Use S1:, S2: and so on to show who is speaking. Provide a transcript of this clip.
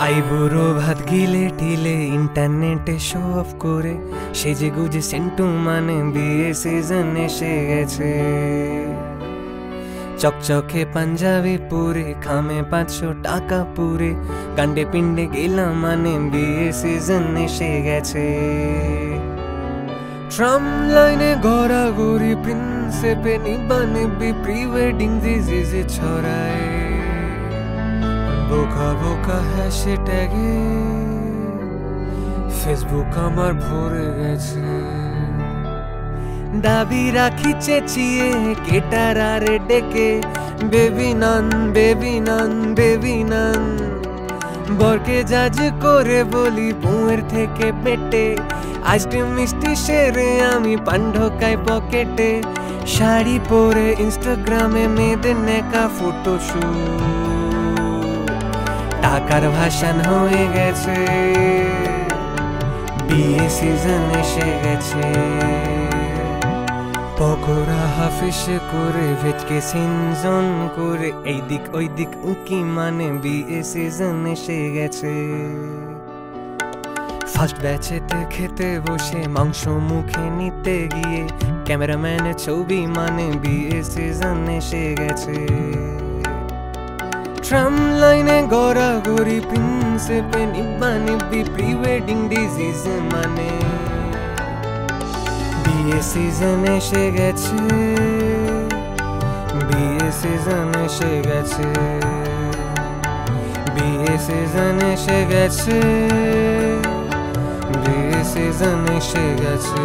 S1: আইবুড়ো ভাত গিলে টিলে ইন্টারনেটে শো অফ করে সেজে গুজে সেন্টু মানে বিয়ে সিজন এসে গেছে। চকচকে পাঞ্জাবি পুরে খামে 500 টাকা পুরে কাণ্ডে পিণ্ডে গেলাম মানে বিয়ে সিজন এসে গেছে। ট্রাম লাইনে ঘোরাঘুরি প্রিন্সেপে নিবা নিবি প্রি ওয়েডিং ডিজিজে ছড়ায়। বোকা বোকা হ্যাশট্যাগে ফেসবুক আমার ভরে গেছে। দাবি রাখি চেঁচিয়ে কেটারারে ডেকে বেবি নান বেবি নান বেবি নান। বরকে জাজ করে বলি বউয়ের থেকে পেটে আইসক্রিম মিষ্টি সেরে আমি পান ঢোকাই পকেটে। শাড়ি পরে ইনস্টাগ্রামে মেয়েদের নেকা ফটোশুট টাকার ভাসান হয়ে গেছে। বিয়ে সিজন এসে গেছে। পকোড়া হাফিসে করে ভেজকে সিনজন করে এই দিক ওই দিক উকি মানে বিয়ে সিজন এসে গেছে। ফার্স্ট ব্যাচেতে খেতে বসে মাংস মুখে নিতে গিয়ে ক্যামেরাম্যানের ছবি মানে বিয়ে সিজন এসে গেছে। ট্রাম লাইনে ঘোরাঘুরি প্রিন্সেপে নিবা নিবি প্রি ওয়েডিং ডিজিজ মানে বিয়ে সিজন এসে গেছে। বিয়ে সিজন এসে গেছে। বিয়ে সিজন এসে গেছে। বিয়ে সিজন এসে গেছে।